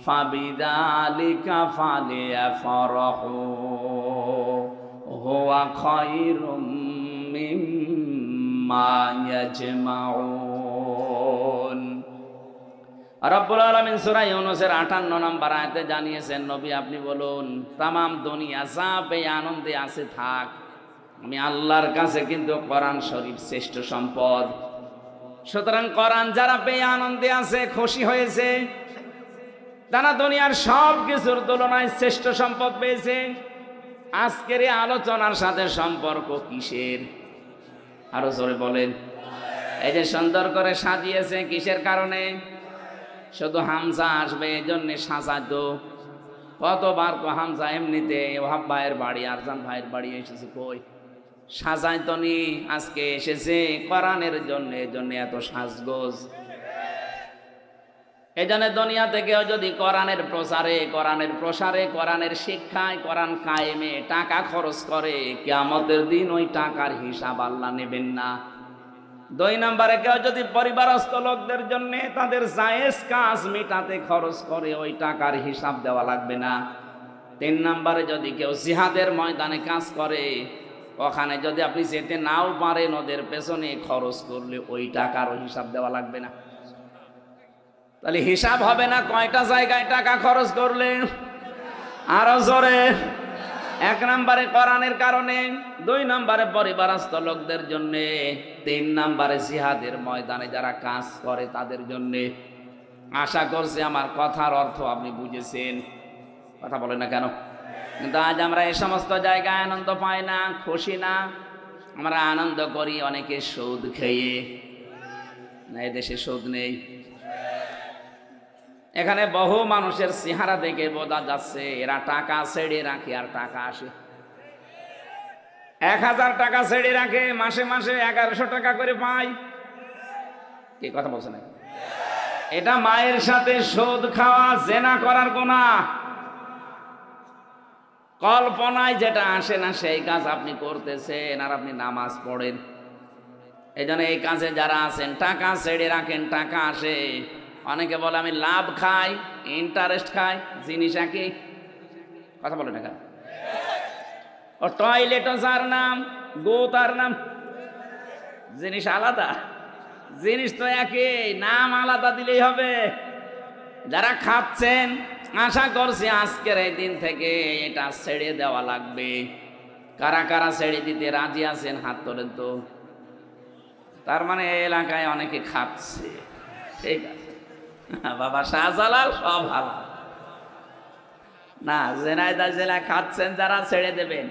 ফাবিযালিকা ফালিয়াফরাহু হুয়া খায়রুম মিম্মা ইয়াজমাউন। রব্বুল আলামিন সূরা ইউনূসের 58 নম্বর আয়াতে জানিয়েছেন, নবী আপনি বলুন, তামাম দুনিয়া যা পেয়ে আনন্দে আছে থাক, আমি আল্লাহর কাছে কিন্তু কোরআন শরীফ শ্রেষ্ঠ সম্পদ। সুতরাং কোরআন যারা পেয়ে আনন্দে আছে, খুশি হয়েছে, তারা দুনিয়ার সব কিছুর তুলনায় শ্রেষ্ঠ সম্পদ পেয়েছে। আজকের এই আলোচনার সাথে সম্পর্ক কিসের? আরো জোরে বলেন। এই যে সুন্দর করে সাজিয়েছে, কিসের কারণে? শুধু হামজা আসবে এই জন্যে সাজাতো। কতবার তো হামজা এমনিতে ওহাব ভাইয়ের বাড়ি, আরজান ভাইয়ের বাড়ি এসেছে, কই সাজাইতো নি? আজকে এসেছে কোরআনের জন্য, এই জন্য এত সাজগোজ। এই জন্য দুনিয়া থেকেও যদি কোরআনের প্রচারে, কোরআনের প্রসারে, কোরআনের শিক্ষায়, কোরআন কায়েমে টাকা খরচ করে, কিয়ামতের দিন ওই টাকার হিসাব আল্লাহ নেবেন না। 2 নম্বরে কেউ যদি পরিবারস্থ লোকদের জন্য তাদের জায়েজ কাজ মেটাতে খরচ করে, ওই টাকার হিসাব দেওয়া লাগবে না। 3 নম্বরে যদি কেউ জিহাদের ময়দানে কাজ করে, ওখানে যদি আপনি যেতে নাও পারেন, ওদের পেছনে খরচ করলে ওই টাকারও হিসাব দেওয়া লাগবে না। তাহলে হিসাব হবে না কয়টা জায়গায় টাকা খরচ করলে? আরো জোরে। 1 নম্বরে কোরআনের কারণে, 2 নম্বরে পরিবারস্থ লোকদের জন্য, 3 নম্বরে জিহাদের ময়দানে যারা কাজ করে তাদের জন্য। আশা করছি আমার কথার অর্থ আপনি বুঝেছেন। কথা বলে না কেন? কিন্তু আজ আমরা এই সমস্ত জায়গায় আনন্দ পাই না, খুশি না। আমরা আনন্দ করি অনেকে সুদ খেয়ে। না, এদেশে সুদ নেই। এখানে বহু মানুষের চেহারা দেখে বোঝা যাচ্ছে এরা টাকা ছেড়ে রাখে আর টাকা আসে। 1000 টাকা ছেড়ে রাখে, মাসে মাসে 1100 টাকা করে পায়। কি কথা বলছেন? এটা মায়ের সাথে সুদ খাওয়া, জেনা করার গুনাহ। কল্পনায় যেটা আসে না সেই কাজ আপনি করতেছেন, আর আপনি নামাজ পড়েন। এই জন্য এই কাজে যারা আছেন, টাকা ছেড়ে রাখেন, টাকা আসে, অনেকে বলে আমি লাভ খাই, ইন্টারেস্ট খাই, জিনিস একই। কথা বলে না কেন? ও টয়লেটও যার নাম, গো তার নাম, জিনিস আলাদা? জিনিস তো একই, নাম আলাদা দিলেই হবে। যারা খাচ্ছেন আশা করছি আজকের এই দিন থেকে এটা ছেড়ে দেওয়া লাগবে। কারা কারা ছেড়ে দিতে রাজি আছেন হাত তোলেন তো। তার মানে এই এলাকায় অনেকে খাচ্ছে, ঠিক আছে। বাবা শাহজালাল সব হালাল না, জেনাইদা জেলা খাচ্ছেন যারা ছেড়ে দেবেন।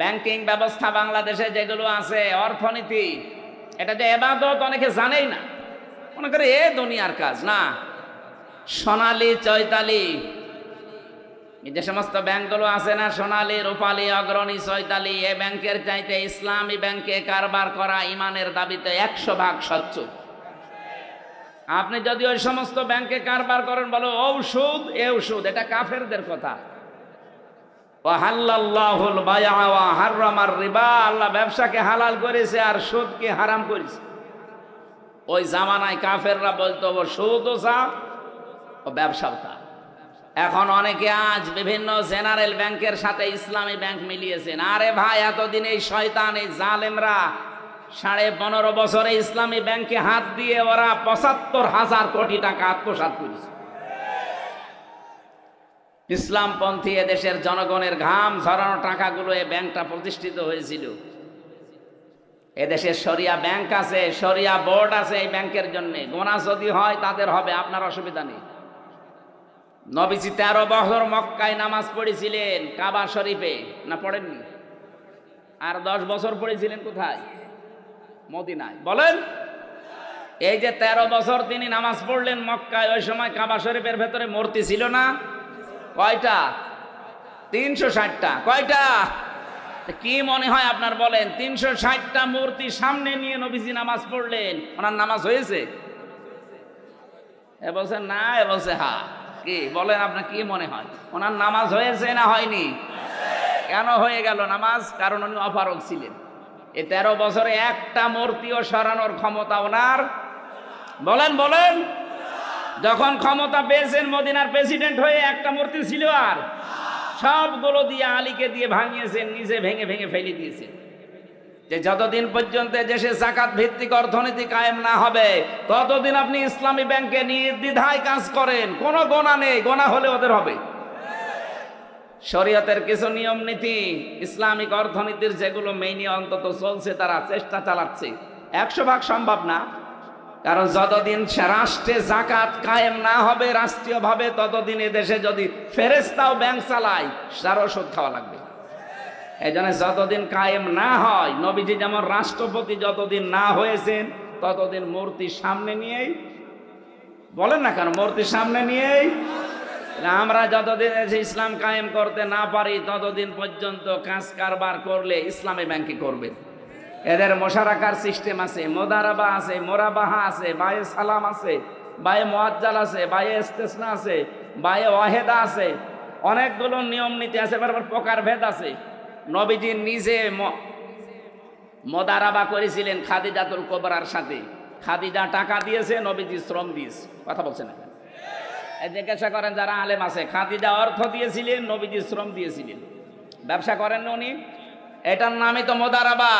ব্যাংকিং ব্যবস্থা বাংলাদেশে যেগুলো আছে, অর্থনীতি, এটা যে ইবাদত অনেকে জানেই না, মনে করে এ দুনিয়ার কাজ না। সোনালী, চৈতালি, যে সমস্ত ব্যাংকগুলো আছে না, সোনালী, রূপালী, অগ্রণী, চৈতালি, এ ব্যাংকের চাইতে ইসলামী ব্যাংকে কারবার করা ইমানের দাবিতে 100% স্বচ্ছ। আপনি যদি ওই সমস্ত ব্যাংকে কারবার করেন, বলো ঔষধ এ ঔষধ, এটা কাফেরদের কথা। ওয়াহাল্লাল্লাহুল বাইআ ওয়া হাররামার রিবা, আল্লাহ ব্যবসাকে হালাল করেছে আর সুদকে হারাম করেছে। ওই জামানায় কাফেররা বলতো ও সুদও চা ও ব্যবসাও তা। এখন অনেকে আজ বিভিন্ন জেনারেল ব্যাংকের সাথে ইসলামী ব্যাংক মিলিয়েছেন। আরে ভাই, এতদিন এই শয়তান, এই জালেমরা 15.5 বছরে ইসলামী ব্যাংকে হাত দিয়ে ওরা 75,000 কোটি টাকা আত্মসাৎ করেছে। ইসলামপন্থী এদেশের জনগণের ঘাম ঝরানো টাকাগুলো এই ব্যাংকটা প্রতিষ্ঠিত হয়েছিল। এদেশে শরিয়া ব্যাংক আছে, শরিয়া বোর্ড আছে এই ব্যাংকের জন্য। গোনা যদি হয় তাদের হবে, আপনার অসুবিধা নেই। নবীজি 13 বছর মক্কায় নামাজ পড়েছিলেন, কাবা শরীফে, না পড়েননি? আর 10 বছর পড়েছিলেন কোথায়? মদিনায়। বলেন, এই যে 13 বছর তিনি নামাজ পড়লেন মক্কায়, ওই সময় কাবা শরীফের ভেতরে মূর্তি ছিল না? কয়টা? 360টা। কয়টা? কি মনে হয় আপনার বলেন? 360টা মূর্তি সামনে নিয়ে নবীজি নামাজ পড়লেন, ওনার নামাজ হয়েছে? এ বলছে না, এ বলছে হ্যাঁ। কি বলেন, আপনার কি মনে হয় ওনার নামাজ হয়েছে না হয়নি? কেন হয়ে গেল নামাজ? কারণ উনি অপারগ ছিলেন। এই 13 বছরে একটা মূর্তিও সরানোর ক্ষমতা ওনার। বলেন বলেন, যখন ক্ষমতা পেয়েছেন মদিনার প্রেসিডেন্ট হয়ে, একটা মূর্তি ছিল? আর সবগুলো দিয়ে আলীকে দিয়ে ভাঙিয়েছেন, নিজে ভেঙে ভেঙে ফেলে দিয়েছেন। যে যতদিন পর্যন্ত দেশে যাকাত ভিত্তিক অর্থনীতি কায়েম না হবে, ততদিন আপনি ইসলামী ব্যাংকে নির্দ্বিধায় কাজ করেন, কোনো গোনা নেই, গোনা হলে ওদের হবে। শরীয়তের কিছু নিয়ম নীতি, ইসলামিক অর্থনীতির যেগুলো মেইনি অন্তত চলছে, তারা চেষ্টা চালাচ্ছে। 100% সম্ভব না, কারণ যতদিন রাষ্ট্রে যাকাত কায়েম না হবে রাষ্ট্রীয়ভাবে, ততদিন এদেশে যদি ফেরেশতাও ব্যাংক চালায়, তারও সুদ খাওয়া লাগবে। এই জন্য যতদিন কায়েম না হয়, নবীজি যেমন রাষ্ট্রপতি যতদিন না হয়েছেন, ততদিন মূর্তি সামনে নিয়েই, বলেন না কেন, মূর্তি সামনে নিয়েই আমরা যতদিন ইসলাম কায়েম করতে না পারি, ততদিন পর্যন্ত কাজ কারবার করলে ইসলামী ব্যাংকে করবে। এদের মোশারাকার সিস্টেম আছে, মোদারাবা আছে, মোরাবাহা আছে, বায়ে সালাম আছে, বায়ে মুআজ্জাল আছে, বায়ে ইস্তেসনা আছে, বায়ে ওয়াহেদা আছে, অনেকগুলো নিয়ম নীতি আছে, প্রকার ভেদ আছে। নবীজি নিজে মোদারাবা করেছিলেন খাদিজাতুল কুবরার সাথে। খাদিজা টাকা দিয়েছে, নবীজি শ্রম দিয়েছে। কথা বলছেন না? জিজ্ঞাসা করেন যারা আলেম আছে, খাদিজা অর্থ দিয়েছিলেন, নবীজি শ্রম দিয়েছিলেন। ব্যবসা করেন উনি, এটার নামই তো মোদারাবা।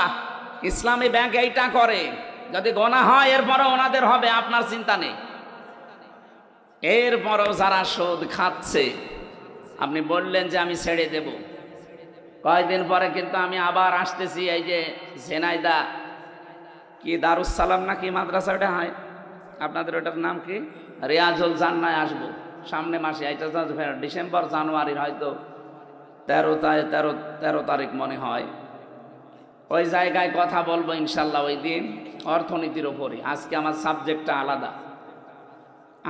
ইসলামী ব্যাংক এইটা করে। যদি গোনা হয় এরপরও ওনাদের হবে, আপনার চিন্তা নেই। এরপরও যারা সুদ খাচ্ছে, আপনি বললেন যে আমি ছেড়ে দেব, কয়েকদিন পরে কিন্তু আমি আবার আসতেছি। এই যে ঝেনাইদা কি দারুস সালাম না কি মাদ্রাসা, ওটা হয় আপনাদের, ওটার নাম কি, রিয়াজুল জান্নায় আসবো সামনে মাসে। এটা ডিসেম্বর জানুয়ারির হয়তো 13 তারিখ মনে হয়। ওই জায়গায় কথা বলবো ইনশাল্লাহ ওই দিন, অর্থনীতির ওপরে। আজকে আমার সাবজেক্টটা আলাদা।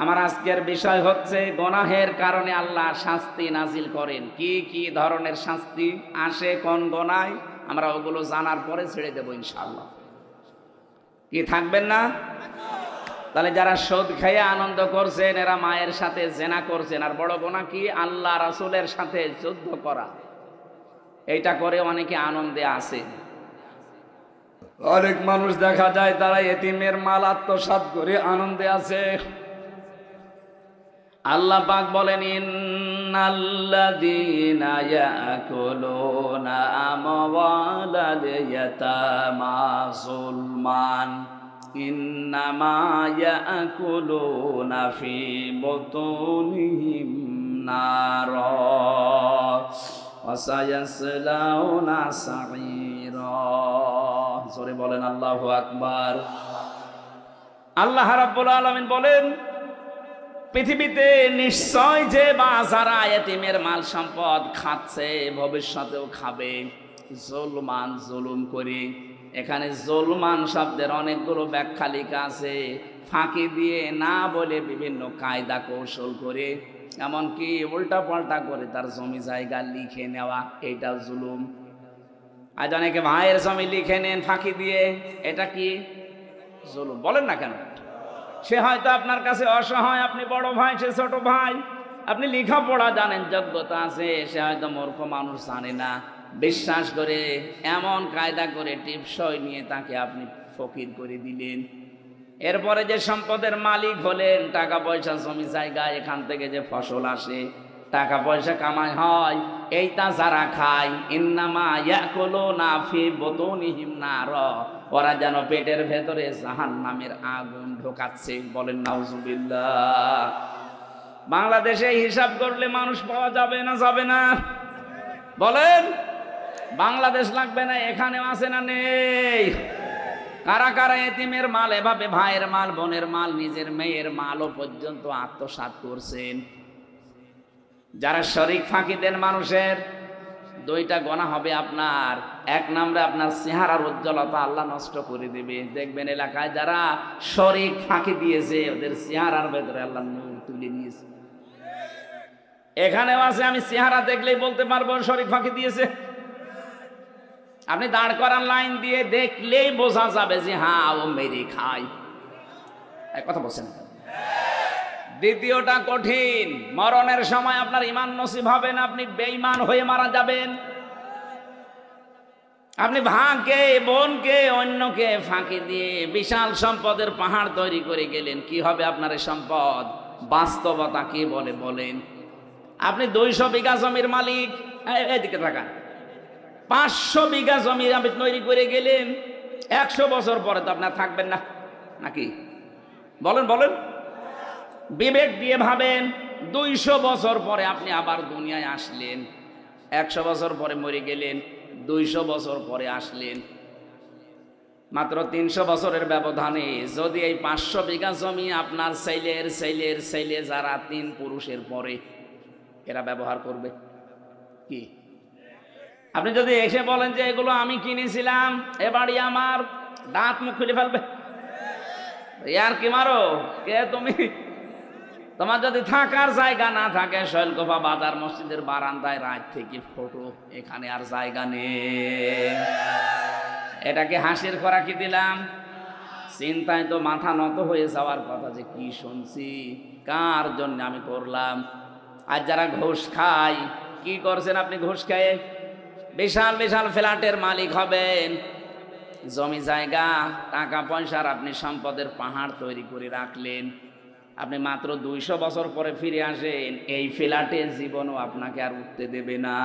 আমার আজকের বিষয় হচ্ছে গোনাহের কারণে আল্লাহ শাস্তি নাজিল করেন। কি কি ধরনের শাস্তি আসে কোন গোনায়, আমরা ওগুলো জানার পরে ছেড়ে দেবো ইনশাল্লাহ। কি থাকবেন না? তাহলে যারা সুদ খেয়ে আনন্দ করছেন, এরা মায়ের সাথে জেনা করছেন। আর বড় গোনা কি? আল্লাহ রাসূলের সাথে যুদ্ধ করা। এইটা করে অনেকে আনন্দে আছে। অনেক মানুষ দেখা যায় তারা এতিমের মাল আত্মসাৎ করে আনন্দে আছে। আল্লাহ পাক বলেন, ইন্নাল্লাযীনা ইয়াকুলুনা আমওয়ালাল ইয়াতামা যুলমান ইন্নামা ইয়াকুলুনা ফি বুতুনিহিম নারা ওয়া সায়াসলাউনা সাঈরা। জোরে বলেন আল্লাহু আকবার। আল্লাহ রাব্বুল আলামিন বলেন, পৃথিবীতে নিশ্চয় যে বা যারা এতিমের মাল সম্পদ খাচ্ছে ভবিষ্যতেও খাবে জুলমান, জুলুম করে। এখানে জুলমান শব্দের অনেকগুলো ব্যাখ্যা লেখা আছে। ফাঁকি দিয়ে, না বলে, বিভিন্ন কায়দা কৌশল করে, এমনকি উল্টা পাল্টা করে তার জমি জায়গা লিখে নেওয়া, এটা জুলুম। আজ অনেকে ভাইয়ের জমি লিখে নেন ফাঁকি দিয়ে, এটা কি জুলুম? বলেন না কেন? সে হয়তো আপনার কাছে অসহায়, আপনি বড় ভাই, সে ছোট ভাই, আপনি লেখাপড়া জানেন, যোগ্যতা আছে, সে হয়তো মূর্খ মানুষ, জানে না, বিশ্বাস করে এমন কায়দা করে টিপসই নিয়ে তাকে আপনি ফকির করে দিলেন। এরপরে যে সম্পদের মালিক হলেন, টাকা পয়সা, জমি জায়গা, এখান থেকে যে ফসল আসে, টাকা পয়সা কামাই হয়, এইটা যারা খায়, ইন্নামা ইয়াকুলুনা ফি বুতুনিহিম নারা, ওরা যেন পেটের ভেতরে জাহান্নামের আগুন ঢোকাচ্ছে। বলেন নাউজুবিল্লাহ। বাংলাদেশে হিসাব করলে মানুষ পাওয়া যাবে না, যাবে না? বলেন, বাংলাদেশ লাগবে না? এখানেও আছে না নেই? কারা কারা এতিমের মাল এভাবে, ভাইয়ের মাল, বোনের মাল, নিজের মেয়ের মালও পর্যন্ত আত্মসাৎ করছেন? যারা শরীক ফাঁকি দেন মানুষের, দুইটা গোনা হবে আপনার। এক নম্বরে আপনার চেহারার উজ্জ্বলতা আল্লাহ নষ্ট করে দেবে। দেখবেন এলাকায় যারা শরীক ফাঁকি দিয়েছে, ওদের চেহারার ভেতরে আল্লাহ নূর তুলে নিয়েছে। এখানেও আছে, আমি চেহারা দেখলেই বলতে পারবো শরীক ফাঁকি দিয়েছে। আপনি দাঁড় করান লাইন দিয়ে, দেখলেই বোঝা যাবে যে হ্যাঁ, ও মেরে খায়। এক কথা বলছেন। দ্বিতীয়টা কঠিন, মরণের সময় আপনার ঈমান নসিব হবে না, আপনি বেঈমান হয়ে মারা যাবেন। আপনি ভাইকে, বোনকে, অন্যকে ফাঁকি দিয়ে বিশাল সম্পদের পাহাড় তৈরি করে গেলেন। কি হবে আপনার এই সম্পদ? বাস্তবতা কি বলে বলেন? আপনি 200 বিঘা জমির মালিক, এদিকে থাকান, 500 বিঘা জমি আপনি তৈরি করে গেলেন, 100 বছর পরে তো আপনার থাকবেন না, নাকি? বলেন বলেন। বিবেক দিয়ে ভাবেন, 200 বছর পরে আপনি আবার দুনিয়ায় আসলেন, 100 বছর পরে মরে গেলেন, 200 বছর পরে আসলেন, মাত্র 300 বছরের ব্যবধানে যদি এই 500 বিঘা জমি আপনার ছেলের ছেলের ছেলে, যারা 3 পুরুষের পরে, এরা ব্যবহার করবে কি? আপনি যদি এসে বলেন যে এগুলো আমি কিনেছিলাম, এ বাড়ি আমার, দাঁত মুখ খুলে ফেলবে। ইয়ার কি মারো কে তুমি? তোমার যদি থাকার জায়গা না থাকে, শৈলকুপা বাজার মসজিদের বারান্দায় রাত থেকে ফটো, এখানে আর জায়গা নেই। এটাকে হাসির খোরাকি দিলাম? চিন্তায় তো মাথা নত হয়ে যাওয়ার কথা, যে কি শুনছি, কার জন্য আমি করলাম। আর যারা ঘুষ খায়, কি করছেন আপনি ঘুষ খেয়ে? বিশাল বিশাল ফ্ল্যাটের মালিক হবেন, জমি জায়গা, টাকা পয়সার আপনি সম্পদের পাহাড় তৈরি করে রাখলেন। আপনি মাত্র 200 বছর পরে ফিরে আসেন, এই ফ্ল্যাটের জীবনও আপনাকে আর উঠতে দেবে না।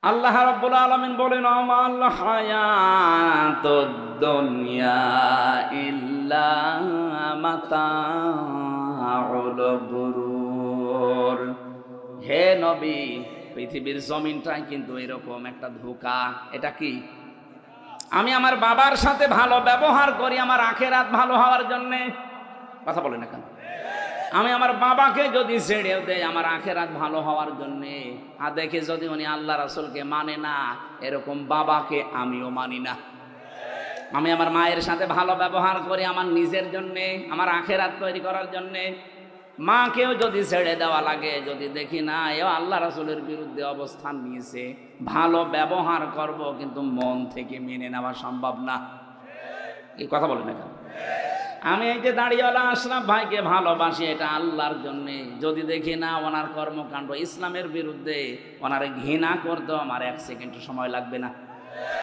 আল্লাহ রাব্বুল আলামিন বলেন, আমাল হায়াতুদ দুনিয়া ইল্লা মাতাউল গুরুর। হে নবী, পৃথিবীর জমিনটাই কিন্তু এরকম একটা ধোঁকা। এটা কি? আমি আমার বাবার সাথে ভালো ব্যবহার করি আমার আখেরাত ভালো হওয়ার জন্যে। কথা বলে না কেন? আমি আমার বাবাকে যদি ছেড়ে দেয় আমার আখেরাত ভালো হওয়ার জন্যে, আর দেখে যদি উনি আল্লাহ রাসূলকে মানে না, এরকম বাবাকে আমিও মানি না। আমি আমার মায়ের সাথে ভালো ব্যবহার করি আমার নিজের জন্যে, আমার আখেরাত তৈরি করার জন্যে। মাকেও যদি ছেড়ে দেওয়া লাগে, যদি দেখি না এও আল্লাহ রাসূলের বিরুদ্ধে অবস্থান নিয়েছে, ভালো ব্যবহার করব, কিন্তু মন থেকে মেনে নেওয়া সম্ভব না। এই কথা বলে না কেন? আমি এই যে দাঁড়িয়েওয়ালা আশরাফ ভাইকে ভালোবাসি, এটা আল্লাহর জন্যে। যদি দেখি না ওনার কর্মকাণ্ড ইসলামের বিরুদ্ধে, ওনারে ঘৃণা করতেও আমার 1 সেকেন্ড সময় লাগবে না।